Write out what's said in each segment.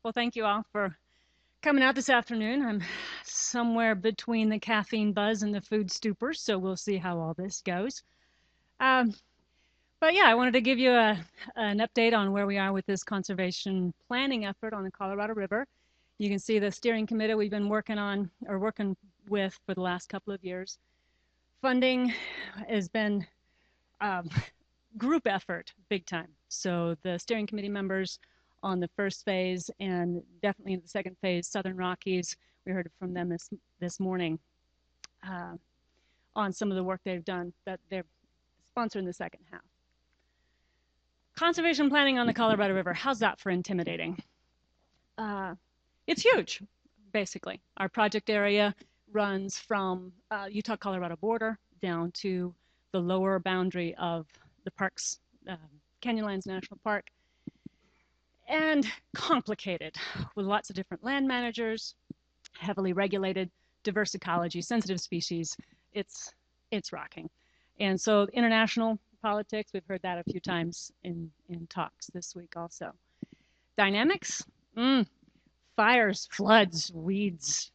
Well, thank you all for coming out this afternoon. I'm somewhere between the caffeine buzz and the food stupor, so we'll see how all this goes. Um, but yeah, I wanted to give you an update on where we are with this conservation planning effort on the Colorado River. You can see the steering committee we've been working with for the last couple of years. Funding has been um, group effort, big time. So the steering committee members on the first phase and definitely in the second phase, Southern Rockies, we heard from them this morning uh, on some of the work they've done that they're sponsoring the second half. Conservation planning on the Colorado River, how's that for intimidating? Uh, it's huge, basically. Our project area runs from Utah-Colorado border down to the lower boundary of the parks, Canyonlands National Park, and complicated with lots of different land managers, heavily regulated, diverse ecology, sensitive species. It's rocking. And so international politics, we've heard that a few times in talks this week also. Dynamics, fires, floods, weeds,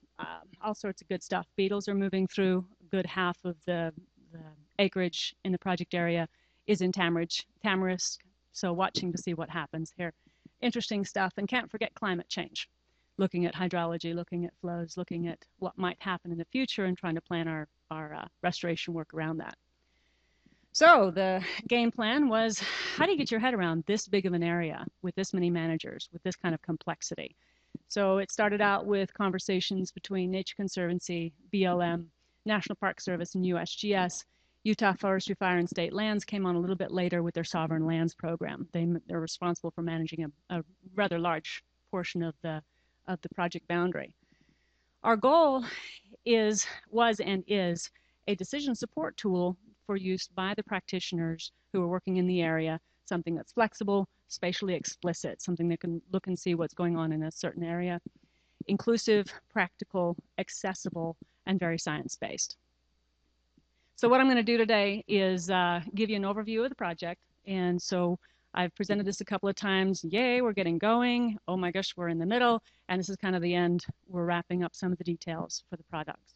all sorts of good stuff. Beetles are moving through. A good half of the acreage in the project area is in tamarisk, so watching to see what happens here. Interesting stuff, and can't forget climate change. Looking at hydrology, looking at flows, looking at what might happen in the future and trying to plan our restoration work around that. So the game plan was, how do you get your head around this big of an area with this many managers, with this kind of complexity? So it started out with conversations between Nature Conservancy, BLM, National Park Service, and USGS. Utah Forestry, Fire, and State Lands came on a little bit later with their Sovereign Lands program. They're responsible for managing a rather large portion of the project boundary. Our goal was and is a decision support tool for use by the practitioners who are working in the area, something that's flexible, spatially explicit, something that can look and see what's going on in a certain area, inclusive, practical, accessible, and very science-based. So what I'm going to do today is give you an overview of the project. And so I've presented this a couple of times. Yay, we're getting going. Oh my gosh, we're in the middle. And this is kind of the end. We're wrapping up some of the details for the products.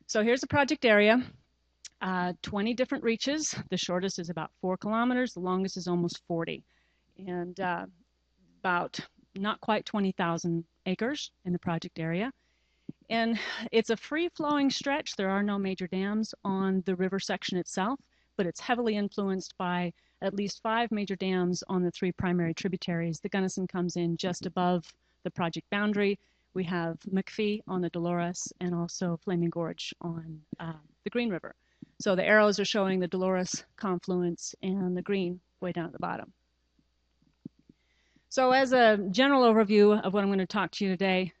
So here's the project area. 20 different reaches. The shortest is about 4 kilometers. The longest is almost 40. And about not quite 20,000 acres in the project area. And it's a free-flowing stretch. There are no major dams on the river section itself, but it's heavily influenced by at least 5 major dams on the 3 primary tributaries. The Gunnison comes in just above the project boundary. We have McPhee on the Dolores and also Flaming Gorge on the Green River. So the arrows are showing the Dolores confluence and the green way down at the bottom. So as a general overview of what I'm going to talk to you today,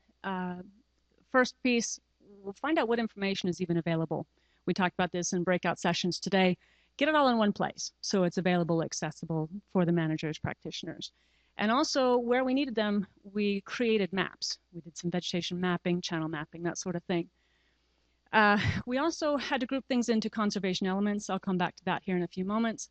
first piece, we'll find out what information is even available. We talked about this in breakout sessions today. Get it all in one place so it's available, accessible for the managers, practitioners. And also where we needed them, we created maps. We did some vegetation mapping, channel mapping, that sort of thing. We also had to group things into conservation elements. I'll come back to that here in a few moments.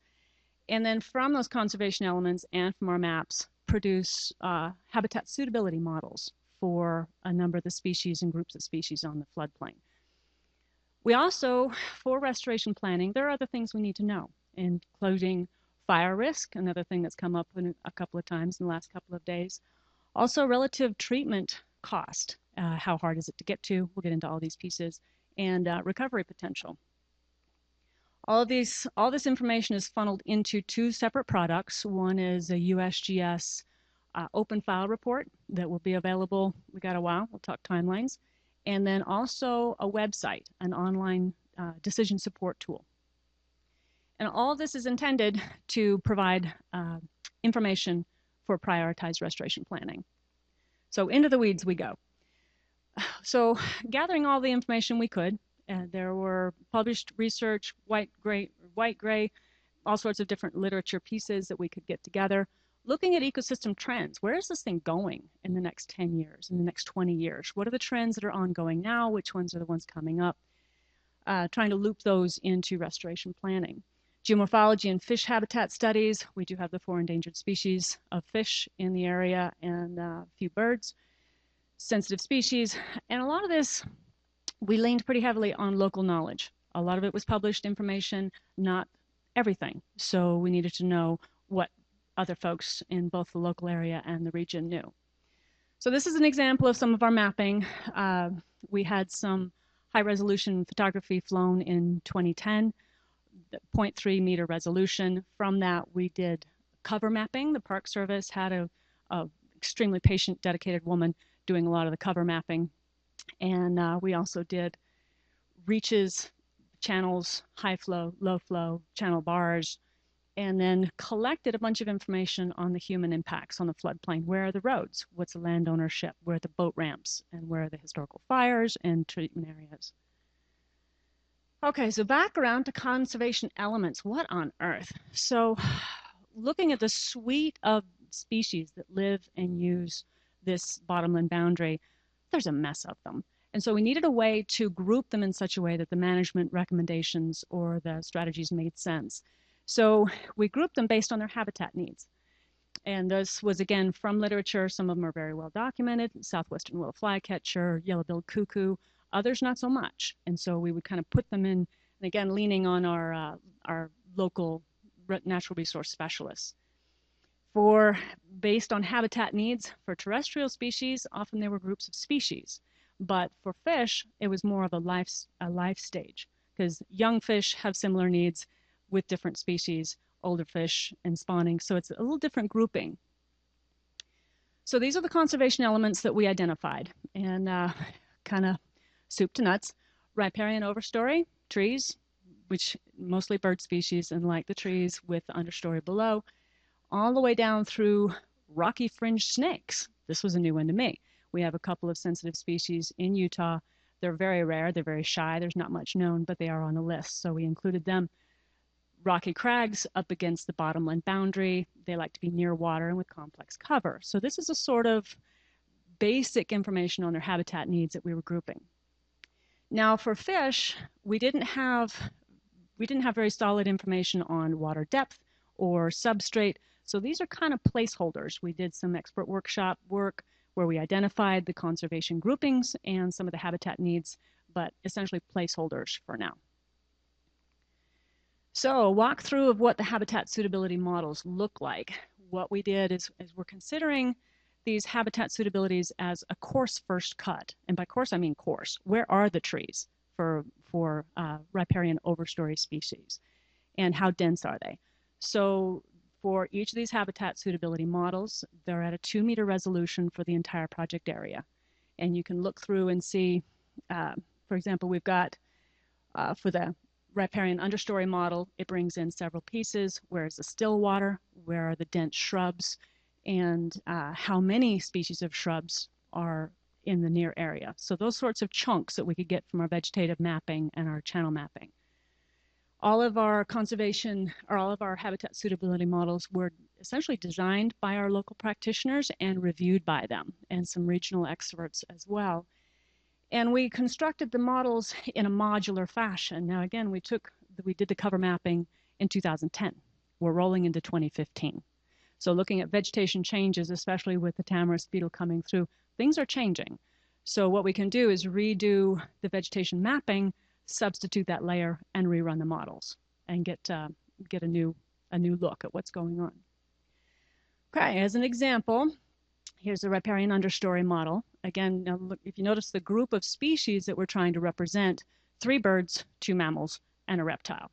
And then from those conservation elements and from our maps, produce habitat suitability models for a number of the species and groups of species on the floodplain. We also, for restoration planning, there are other things we need to know, including fire risk, another thing that's come up a couple of times in the last couple of days. Also relative treatment cost, how hard is it to get to? We'll get into all these pieces, and recovery potential. All this information is funneled into 2 separate products. One is a USGS open file report that will be available. We got a while, we'll talk timelines. And then also a website, an online decision support tool. And all this is intended to provide information for prioritized restoration planning. So into the weeds we go. So gathering all the information we could, there were published research, white, gray, all sorts of different literature pieces that we could get together. Looking at ecosystem trends, where is this thing going in the next 10 years, in the next 20 years? What are the trends that are ongoing now? Which ones are the ones coming up? Trying to loop those into restoration planning. Geomorphology and fish habitat studies. We do have the 4 endangered species of fish in the area and a few birds. Sensitive species. And a lot of this, we leaned pretty heavily on local knowledge. A lot of it was published information, not everything. So we needed to know what other folks in both the local area and the region knew. So this is an example of some of our mapping. We had some high resolution photography flown in 2010, 0.3 meter resolution. From that, we did cover mapping. The Park Service had a extremely patient, dedicated woman doing a lot of the cover mapping. And we also did reaches, channels, high flow, low flow, channel bars, and then collected a bunch of information on the human impacts on the floodplain. Where are the roads? What's the land ownership? Where are the boat ramps? And where are the historical fires and treatment areas? Okay, so back around to conservation elements. What on earth? So looking at the suite of species that live and use this bottomland boundary, there's a mess of them. And so we needed a way to group them in such a way that the management recommendations or the strategies made sense. So we grouped them based on their habitat needs. And this was, again, from literature. Some of them are very well documented. Southwestern willow flycatcher, yellow-billed cuckoo, others not so much. And so we would kind of put them in, and again, leaning on our local natural resource specialists. Based on habitat needs for terrestrial species, often there were groups of species. But for fish, it was more of a life stage, because young fish have similar needs with different species, older fish and spawning. So it's a little different grouping. So these are the conservation elements that we identified, and kind of soup to nuts. Riparian overstory, trees, which mostly bird species, and like the trees with the understory below, all the way down through rocky fringed snakes. This was a new one to me. We have a couple of sensitive species in Utah. They're very rare, they're very shy, there's not much known, but they are on the list. So we included them. Rocky crags up against the bottomland boundary. They like to be near water and with complex cover. So this is a sort of basic information on their habitat needs that we were grouping. Now for fish, we didn't have very solid information on water depth or substrate. So these are kind of placeholders. We did some expert workshop work where we identified the conservation groupings and some of the habitat needs, but essentially placeholders for now. So a walkthrough of what the habitat suitability models look like. What we did is we're considering these habitat suitabilities as a coarse first cut. And by coarse, I mean coarse. Where are the trees for riparian overstory species? And how dense are they? So for each of these habitat suitability models, they're at a 2 meter resolution for the entire project area. And you can look through and see, for example, we've got for the riparian understory model, it brings in several pieces. Where is the still water? Where are the dense shrubs? And how many species of shrubs are in the near area? So those sorts of chunks that we could get from our vegetative mapping and our channel mapping. All of our conservation, or all of our habitat suitability models were essentially designed by our local practitioners and reviewed by them, and some regional experts as well. And we constructed the models in a modular fashion. Now, again, we did the cover mapping in 2010. We're rolling into 2015. So looking at vegetation changes, especially with the tamarisk beetle coming through, things are changing. So what we can do is redo the vegetation mapping, substitute that layer, and rerun the models and get a new look at what's going on. Okay, as an example, here's the riparian understory model. Again, now look, if you notice the group of species that we're trying to represent, 3 birds, 2 mammals, and a reptile.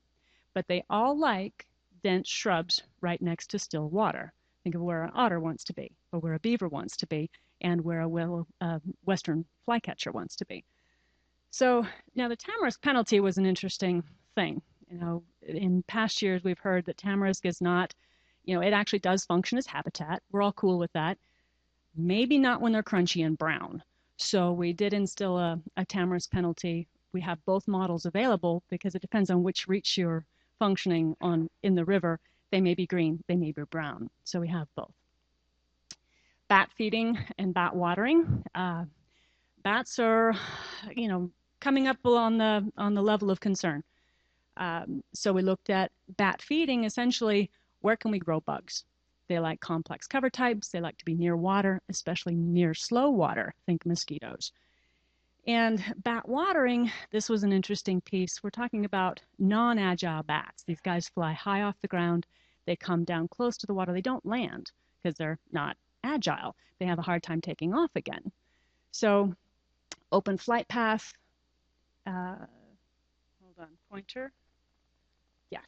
But they all like dense shrubs right next to still water. Think of where an otter wants to be, or where a beaver wants to be, and where a western flycatcher wants to be. So now the tamarisk penalty was an interesting thing. You know, in past years we've heard that tamarisk is not, it actually does function as habitat. We're all cool with that. Maybe not when they're crunchy and brown. So we did instill a tamarisk penalty. We have both models available because it depends on which reach you're functioning on in the river. They may be green, they may be brown. So we have both. Bat feeding and bat watering. Bats are, coming up on the level of concern. So we looked at bat feeding, essentially, where can we grow bugs? They like complex cover types. They like to be near water, especially near slow water. Think mosquitoes. And bat watering, this was an interesting piece. We're talking about non-agile bats. These guys fly high off the ground. They come down close to the water. They don't land because they're not agile. They have a hard time taking off again. So open flight path. Hold on, pointer. Yes.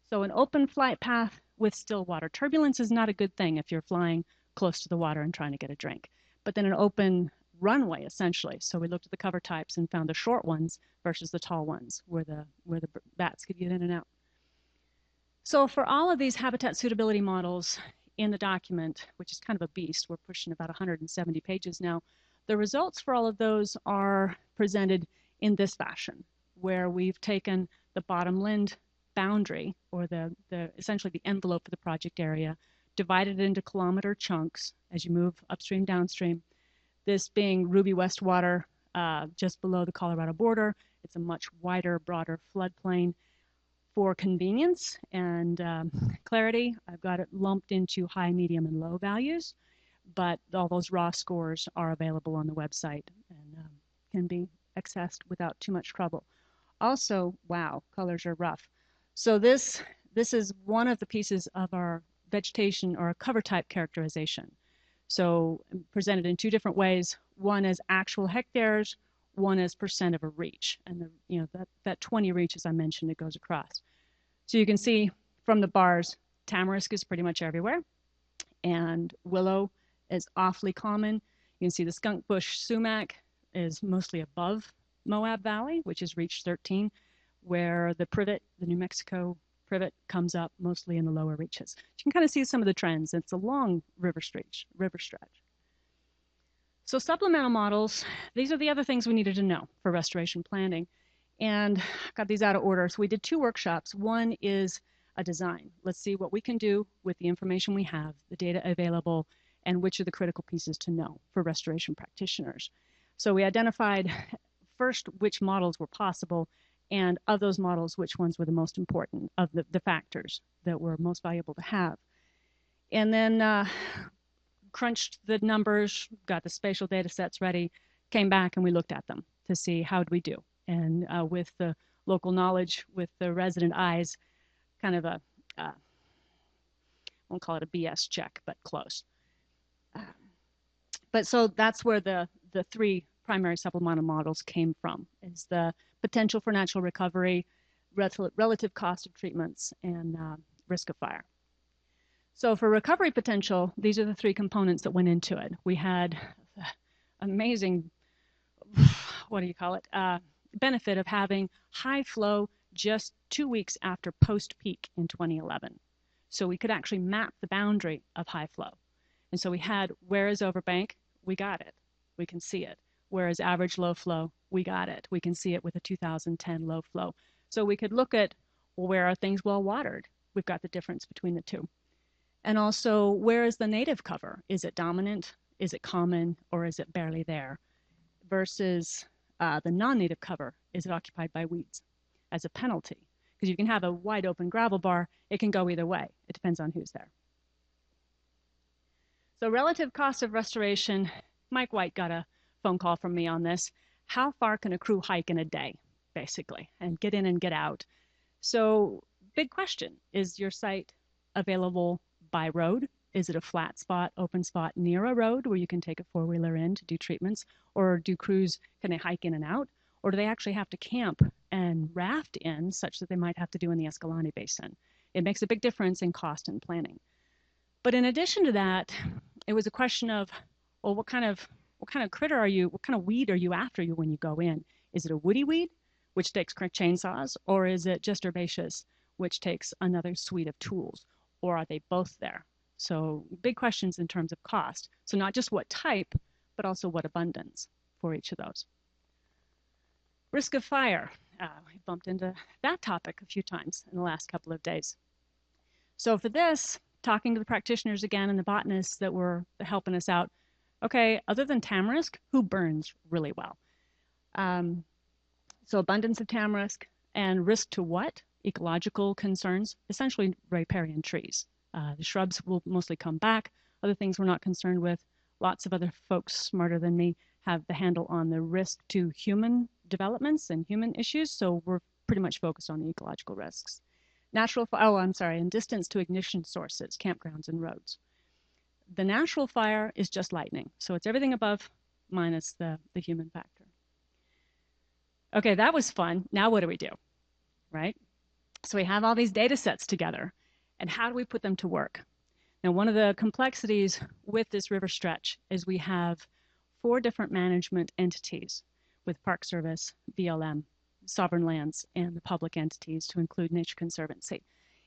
So an open flight path with still water. Turbulence is not a good thing if you're flying close to the water and trying to get a drink. But then an open runway, essentially. So we looked at the cover types and found the short ones versus the tall ones where the bats could get in and out. So for all of these habitat suitability models in the document, which is kind of a beast, we're pushing about 170 pages now, the results for all of those are presented in this fashion, where we've taken the bottomland boundary, or essentially the envelope of the project area, divided it into kilometer chunks as you move upstream, downstream. This being Ruby West water, just below the Colorado border. It's a much wider, broader floodplain. For convenience and clarity, I've got it lumped into high, medium, and low values, but all those raw scores are available on the website and can be accessed without too much trouble. Also, wow, colors are rough. So this is one of the pieces of our vegetation or cover type characterization. So presented in two different ways. One as actual hectares, one as percent of a reach. And that 20 reach, as I mentioned, it goes across. So you can see from the bars, tamarisk is pretty much everywhere. And willow is awfully common. You can see the skunk bush sumac is mostly above Moab Valley, which is reach 13, where the privet, the New Mexico privet, comes up mostly in the lower reaches. You can kind of see some of the trends. It's a long river stretch. So supplemental models, these are the other things we needed to know for restoration planning. And I got these out of order. So we did 2 workshops. One is a design. Let's see what we can do with the information we have, the data available, and which are the critical pieces to know for restoration practitioners. So we identified first which models were possible, and of those models, which ones were the most important of the factors that were most valuable to have. And then crunched the numbers, got the spatial data sets ready, came back and we looked at them to see how did we do. And with the local knowledge, with the resident eyes, kind of I won't call it a BS check, but close. But so that's where the 3 primary supplemental models came from, is the potential for natural recovery, relative cost of treatments, and risk of fire. So for recovery potential, these are the 3 components that went into it. We had amazing, benefit of having high flow just 2 weeks after post-peak in 2011. So we could actually map the boundary of high flow. And so we had, where is overbank? We got it. We can see it. Where is average low flow? We got it. We can see it with a 2010 low flow. So we could look at, well, where are things well watered? We've got the difference between the 2. And also, where is the native cover? Is it dominant? Is it common? Or is it barely there? Versus the non-native cover, is it occupied by weeds as a penalty? Because you can have a wide open gravel bar, it can go either way. It depends on who's there. So relative cost of restoration, Mike White got a phone call from me on this. How far can a crew hike in a day, basically, and get in and get out? So big question, is your site available by road? Is it a flat spot, open spot near a road where you can take a 4-wheeler in to do treatments? Or do crews, can they hike in and out? Or do they actually have to camp and raft in, such that they might have to do in the Escalante Basin? It makes a big difference in cost and planning. But in addition to that, it was a question of, well, what kind of critter are you, what kind of weed are you after you when you go in? Is it a woody weed, which takes chainsaws, or is it just herbaceous, which takes another suite of tools? Or are they both there? So big questions in terms of cost. So not just what type, but also what abundance for each of those. Risk of fire. We bumped into that topic a few times in the last couple of days. So for this, talking to the practitioners again and the botanists that were helping us out, okay, other than tamarisk, who burns really well? So abundance of tamarisk, And risk to what? Ecological concerns, essentially riparian trees. The shrubs will mostly come back. Other things we're not concerned with. Lots of other folks smarter than me have the handle on the risk to human developments and human issues, so we're pretty much focused on the ecological risks. And distance to ignition sources, campgrounds and roads. The natural fire is just lightning, so it's everything above minus the human factor. Okay, that was fun. Now what do we do, right? So we have all these data sets together, and how do we put them to work? Now, one of the complexities with this river stretch is we have 4 different management entities with Park Service, BLM, sovereign lands, and the public entities to include Nature Conservancy.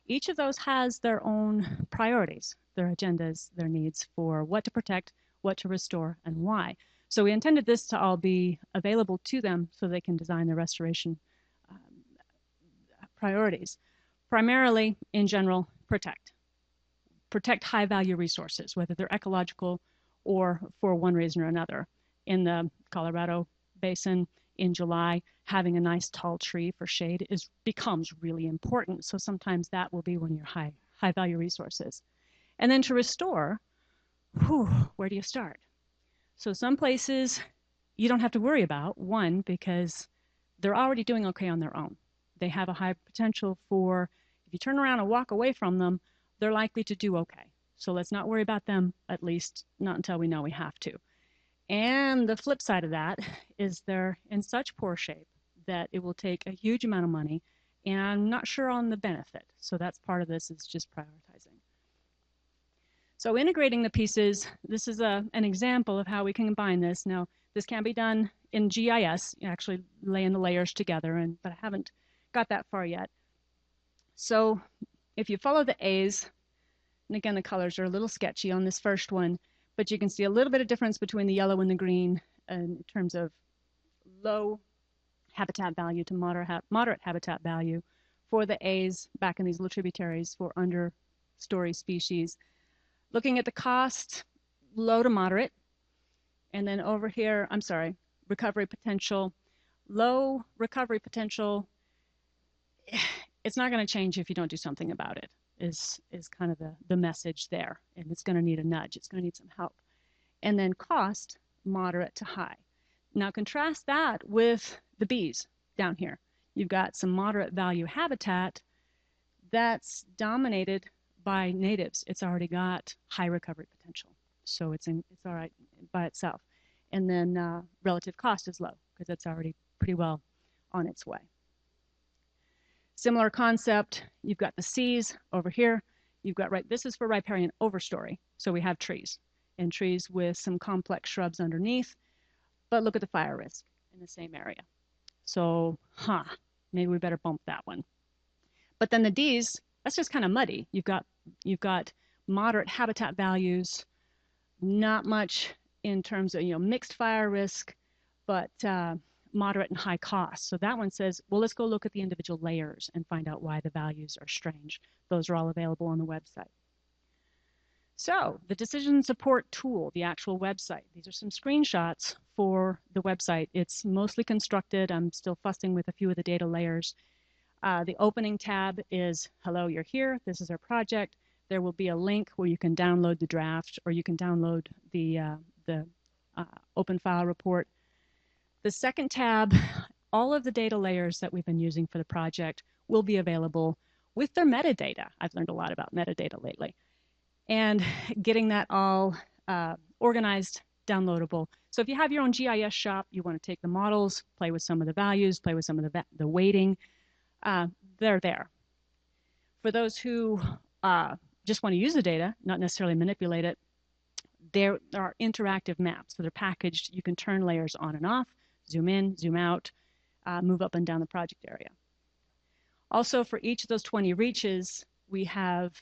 Each of those has their own priorities, their agendas, their needs for what to protect, what to restore, and why. So we intended this to all be available to them so they can design their restoration priorities. Primarily, in general, protect high value resources, whether they're ecological or for one reason or another. In the Colorado Basin in July, having a nice tall tree for shade becomes really important. So sometimes that will be one of your high value resources. And then to restore, where do you start? So some places you don't have to worry about, one, because they're already doing okay on their own. They have a high potential for, if you turn around and walk away from them, they're likely to do okay. So let's not worry about them, at least not until we know we have to. And the flip side of that is they're in such poor shape that it will take a huge amount of money, and I'm not sure on the benefit. So that's part of this, is just prioritizing. So integrating the pieces, this is an example of how we can combine this. Now, this can be done in GIS, actually laying the layers together, but I haven't got that far yet. So if you follow the A's, and again, the colors are a little sketchy on this first one, but you can see a little bit of difference between the yellow and the green in terms of low habitat value to moderate habitat value for the A's back in these little tributaries for understory species. Looking at the cost, low to moderate. And then over here, recovery potential. Low recovery potential, it's not going to change if you don't do something about it, is kind of the message there. And it's going to need a nudge. It's going to need some help. And then cost, moderate to high. Now contrast that with the B's down here. You've got some moderate value habitat that's dominated by natives. It's already got high recovery potential. So it's all right by itself. And then relative cost is low because it's already pretty well on its way. Similar concept, you've got the C's over here. You've got, this is for riparian overstory. So we have trees, and trees with some complex shrubs underneath. But look at the fire risk in the same area. So, maybe we better bump that one. But then the D's, that's just kind of muddy. You've got moderate habitat values, not much in terms of mixed fire risk, but moderate and high cost. So that one says, well, let's go look at the individual layers and find out why the values are strange. Those are all available on the website. So the decision support tool, the actual website. These are some screenshots for the website. It's mostly constructed. I'm still fussing with a few of the data layers. The opening tab is, hello, you're here. This is our project. There will be a link where you can download the draft, or you can download the open file report. The second tab, all of the data layers that we've been using for the project will be available with their metadata. I've learned a lot about metadata lately. And getting that all organized, downloadable. So if you have your own GIS shop, you want to take the models, play with some of the values, play with some of the weighting, they're there. For those who just want to use the data, not necessarily manipulate it, there are interactive maps. So they're packaged. You can turn layers on and off, zoom in, zoom out, move up and down the project area. Also, for each of those 20 reaches, we have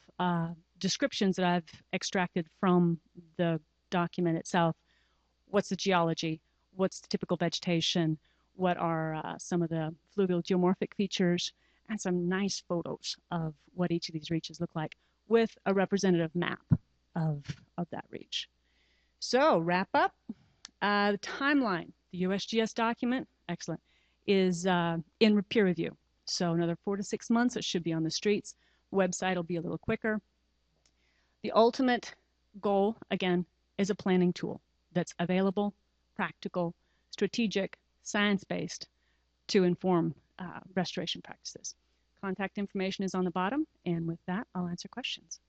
descriptions that I've extracted from the document itself. What's the geology? What's the typical vegetation? What are some of the fluvial geomorphic features? And some nice photos of what each of these reaches look like with a representative map of that reach. So wrap up. The timeline, the USGS document, excellent, is in peer review. So another 4 to 6 months, it should be on the streets. Website will be a little quicker. The ultimate goal, again, is a planning tool that's available, practical, strategic, science-based to inform restoration practices. Contact information is on the bottom, and with that, I'll answer questions.